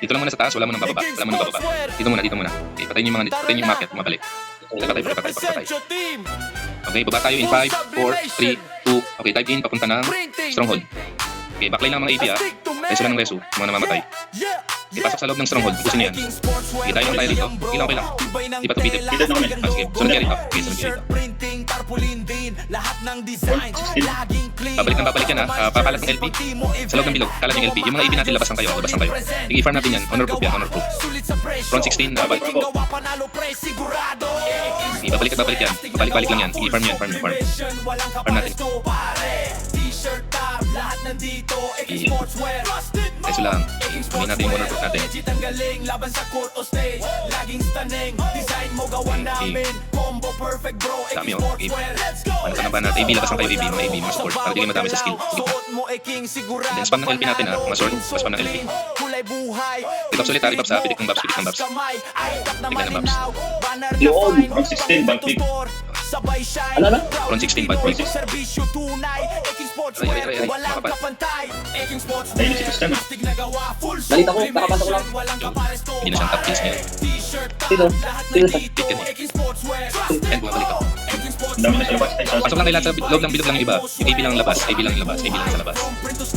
Dito lang muna sa taas, wala mo nang bababa. Wala mo nang bababa. Dito muna. Okay, patayin yung mga dito. Patayin yung market, mabalik. Patay. Okay, baba tayo in 5, 4, 3, 2. Okay, dive in, papunta ng stronghold. Okay, backline lang mga AP ah. Reso lang ng reso, mga namamatay. Okay, pasok sa loob ng stronghold, bukusin niyo yan. Okay, tayo tayo dito. Okay lang. Di ba ito bitip? Dito na kami. Sige, sunod kayo rito. Okay, sunod kayo rito. Babalik yan ha. Pakalat ng LP. Sa loob ng bilog, kalat yung LP. Yung mga AP natin, labas lang kayo. Sige, i-farm natin yan. Honor proof yan, honor proof. Front 16, balik. Sige, babalik yan. Babalik lang yan. Sige, farm yan, farm natin. Reso lang. Kunin natin yung honor proof natin. Dami oh. Okay. Ano ka na ba natin? AB, labas lang kayo AB. Mga AB, mga support. Para di kayo madami sa skill. Sige. Then spam ng LP natin ha. Mga sword. Spam ng LP. Repops ulit ha. Repops ha. Pidik ng Babs. Bigla ng Babs. Yun, ang 16, backpick. Ano na? Front 16, bad point. Aray. Makapal. Dahil si Christian ah. Balita ko, nakapasok lang. Hindi na siyang top kills niya. Sino? Pick yan eh. And bumabalik ako. Ang dami na sa labas. Pasok lang nila sa loob ng bilog lang yung iba. Yung AB lang labas. AB lang sa labas.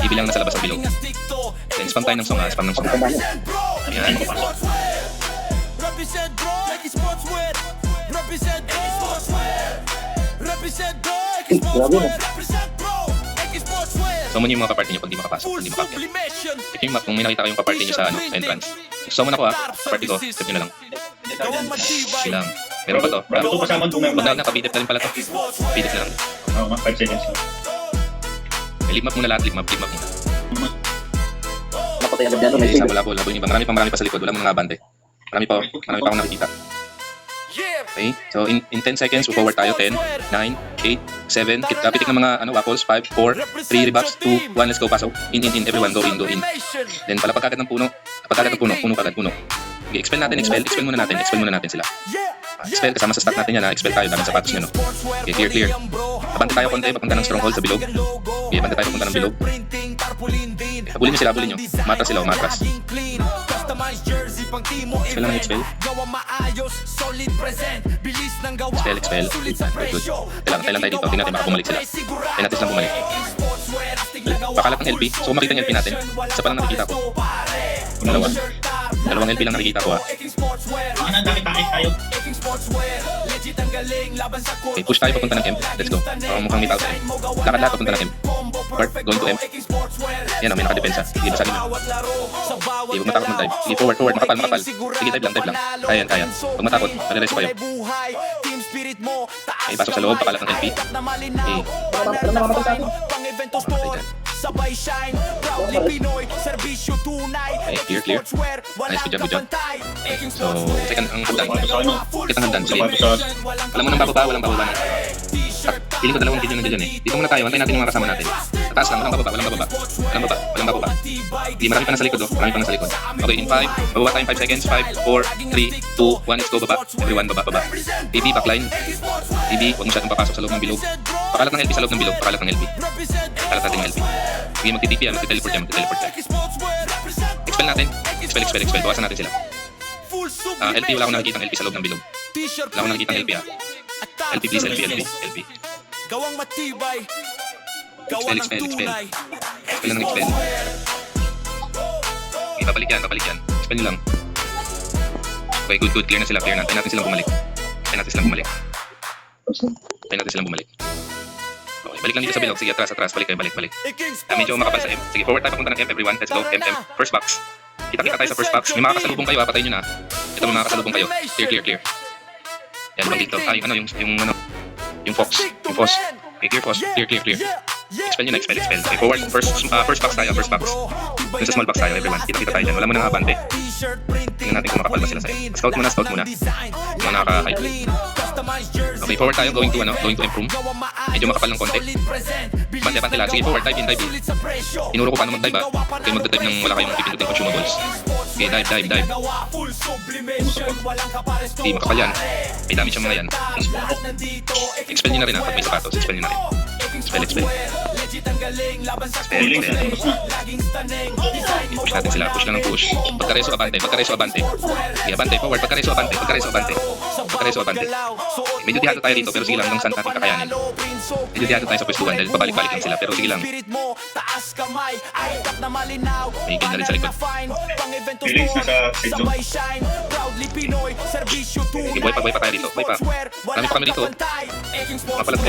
AB lang nasa labas ang bilog. Then spam tayo ng songa. Ayan. Grabe mo. Summon yung mga kaparty nyo pag di makapasok. Hindi makapasok. Check yung map kung may nakita kayong kaparty nyo sa entrance. Summon ako kaparty ko. Step nyo na lang. Silang. Meron pa to. Ito kasama kung may Pag nakabidip na rin pala to. Bidip na lang. Oo, mga 5 seconds. Leave map muna lahat. Leave map muna. Napatay agad yan. Okay, labo yung iba. Marami pa sa likod. Wala mga abante. Marami pa akong nakikita. Okay, so in 10 seconds, forward tayo. 10, 9, 8, 7, pitik ng mga waffles. 5, 4, 3, rebuffs, 2, 1, let's go, pasok. In, everyone, go in. Then palapag agad ng puno. Puno kagad. Okay, expel muna natin sila. Expel, kasama sa stack natin yan ha. Expel tayo, daming sapatos nyo no. Okay, clear. Abante tayo konti, papunta ng stronghold sa bilog. Okay, abante tayo papunta ng bilog. Habulin nyo. Matras sila, matras. Expel lang, expel. Expel. Good. Tayo lang tayo dito. Tingnan natin baka bumalik sila. Tingnan natin silang bumalik. Pakalat ng LP. So kung makita yung LP natin, isa pa lang nakikita ko. Dalawang LP lang nakikita ko ha. Ang dami tayo. Okay, push tayo papunta ng M. Let's go. Mukhang may tao sa M. Lakad papunta ng M. Bart, going to M. Yan may nakadepensa. Sige, basahin mo. Okay, huwag matakot mag-dive. Sige, forward. Makapal. Sige, dive lang. Kaya. Huwag matakot. Malireso kayo. Okay, pasok sa loob. Pakalat ng LP. Okay. Alam na makamatay sa akin. Okay, clear. Nice, good job. So, second ang hagdan. Sige. Walang walang bababa na. Piling ko dalawang video nandiyan eh. Dito muna tayo, antayin natin yung mga kasama natin. Sa taas lang, walang bababa. Hindi, marami pa nasa likod. Okay, in 5, bababa tayo in 5 seconds. 5, 4, 3, 2, 1, let's go, baba. Everyone, baba. AB, backline. AB, huwag masyadong papasok sa loob ng bilog. Pakalat ng LP sa loob ng bilog, Pakalat natin yung LP. Sige, magti-TP yan, magti-teleport yan. Expel natin. Expel. Bawasan natin sila. LP, wala akong nakikita ng LP sa loob ng bilog. Wala akong nakikita ng LP ha. LP please, LP. Gawang matibay. Expel lang ng expel. Okay, babalik yan. Expel nyo lang. Okay, good. Clear na sila. Tayo natin silang bumalik. Okay, balik lang dito sa bilog. Sige, atras. Balik. Medyo makapal sa M. Sige, forward tayo papunta ng M, everyone. Let's go, M. First box. Kita tayo sa first box. May mga kasalubong kayo, patayin nyo na. Ito may mga kasalubong kayo. Clear. Yan, bang dito. Yung Fox. Okay, clear. Expel nyo na, expel. Okay, forward. First box tayo. Dun sa small box tayo, everyone. Kita tayo dyan. Wala mo nang abante. Tingnan natin kung makapal ba sila sa'yo. Scout muna. Mga nakaka-high. Okay, forward tayo. Going to improve. Medyo makapal ng konti. Bante lang. Sige, forward. Dive in. Tinuro ko paano mag-dive ha. Okay, mag-dive nang wala kayong pipindutin consumables. Okay, dive. Okay, makapal yan. May damage yung mga yan. Expel nyo na rin ha, pag may sapatos. Expel. Feeling sa tapos na. Push natin sila, push lang ng push. Pagka-reso, abante, pagka-reso, abante. Okay, abante, forward, pagka-reso, abante, pagka-reso, abante. Pagka-reso, abante. Medyo dihado tayo dito, pero sige lang, hanggang saan natin kakayanin. Medyo dihado tayo sa pwestuhan dahil pabalik-balik lang sila, pero sige lang. May kill na rin sa likod. Feelings nasa side zone. Okay, buhay pa tayo dito, buhay pa. Marami pa kami dito. Mapalat ko.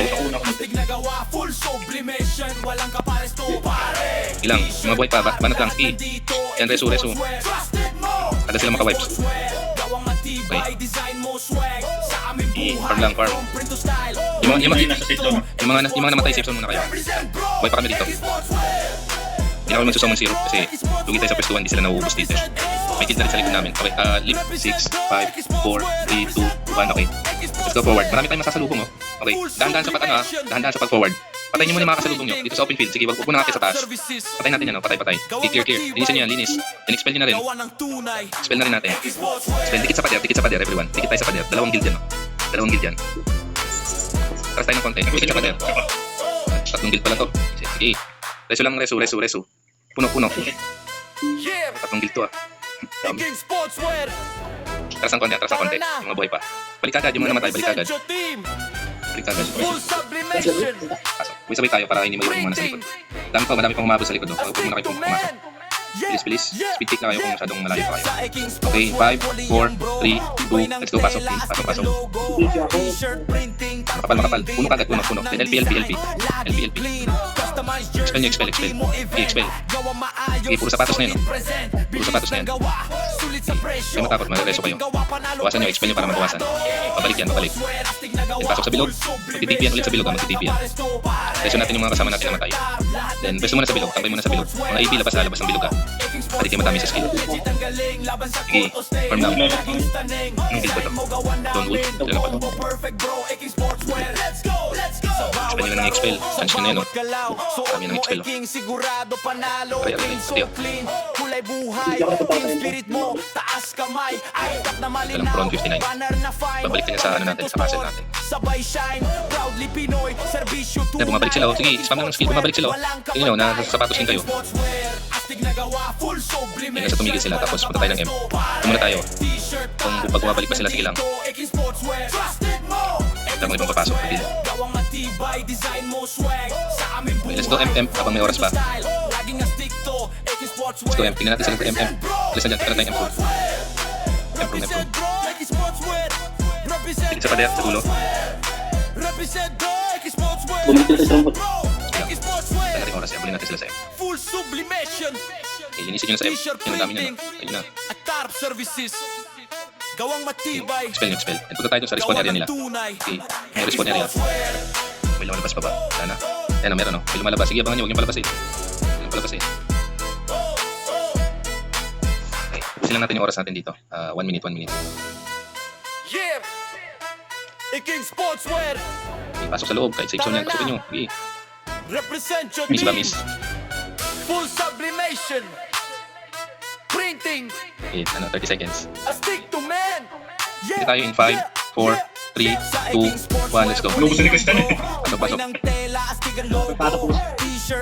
Ilang, yung mga buhay pa, banat lang. Yan, resu. Ada sila maka-wipes. Okay. Farm lang, farm. Hindi nasa side zone. Yung mga namatay, safe zone muna kayo. Buhay pa kami dito. Hindi na kami magsusummon zero kasi lugi tayo sa pwestuhan, hindi sila nauubos dito. May kill na rin sa likod namin. Okay, leap 6, 5, 4, 3, 2, 1, okay. Let's go forward. Marami tayong masasalubong, oh. Okay, dahan-dahan sa dahan-dahan sa pag-forward. Patayin nyo muna yung mga kasalubong nyo dito sa open field. Sige, wag muna natin sa taas. Patayin natin yan, oh. Patay. Clear. Linisin nyo yan, linis. Then expel nyo na rin. Expel na rin natin. Expel, dikit sa pader, everyone. Dikit tayo sa pader. Dalawang guild yan, oh. Dalawang guild yan. Taras tayo ng konti. Dikit sa pader. Tatlong guild pala to. Sige. Reso lang, reso. Puno. Tatlong guild to, ah. Taras ng konti. Yung mga buhay pa. Balik agad, yung mga namatay. Balik agad. Full sublimation. Pasok. Sabay tayo para hindi mayroon muna sa likod. Madami pang umabot sa likod. Huwag muna kayo pumasok. Please. Speed take na kayo kung masyadong malayo pa kayo. Okay, 5, 4, 3, 2, let's go. Pasok. Pasok. Makapal. Puno kagad. Then LP. Expel. Okay, puro sapatos na yun. Kaya matakot, mag-reso kayo. Bawasan nyo, expel nyo para mabawasan. Pabalik. Then pasok sa bilog. Mag-TP yan ulit sa bilog. Reso natin yung mga kasama natin na matay. Then pwesto muna sa bilog. Tambay muna sa bilog. Mga AB, labas ng bilog, ha. Pati kayo madami sa skill. Sige, farm down. Anong build ba ito? Don't wood. Dala pa ito. Expel nyo na ng expel. Chance nyo na yun, oh. Dami ng expel, oh. Kaya rin, pati, oh. Dalang front 59. Babalik ka niya sa ano natin, sa castle natin. Yan, bumabalik sila, oh. Sige, spam lang ng skill. Bumabalik sila, oh. Tingin nyo, nasa sapatos din kayo. Yan, nasa tumigil sila, tapos punta tayo ng M. Tumuna tayo. Kung pag bumabalik pa sila, sige lang. Ito mo ibang papasok. Okay, let's go MM habang may oras pa. Let's go M. Tingnan natin sila sa MM. Alis na dyan, tingnan tayo M2. M2. Tingin sa pader, sa dulo. Bumili sa isang bot. Tayo natin oras, abulin natin sila sa M. Full sublimation. Okay, linisin nyo na sa M. Yan, ang dami na, no? Ayun na. At tarp services. Gawang matibay. Expel. And punta tayo dun sa respawn area nila. Okay, may respawn area. May lumalabas pa ba? Sana. Ayan, meron, no? May lumalabas. Sige, abangan nyo, huwag nyo palabasin. Okay, ubusin lang natin yung oras natin dito. 1 minute. Yeah. King Sportswear. Okay, pasok sa loob. Kahit safe zone yan, pasukin nyo. Okay, Represent your miss ba, team. miss? Full sublimation. Printing. Okay, 30 seconds. A stick to man. Hindi tayo in 5, 4, 3, 2, 1, let's go. Inubusan ni Christian, eh. Pasok.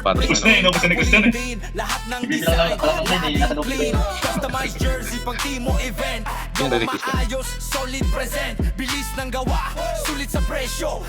Pasok. Inubusan ni Christian, eh. Lahat ng Hindi sila design nakatanong clean. Customized jersey pang Timo event. Yun ang Gawa request yan. maayos, solid present. Bilis ng gawa, sulit sa presyo.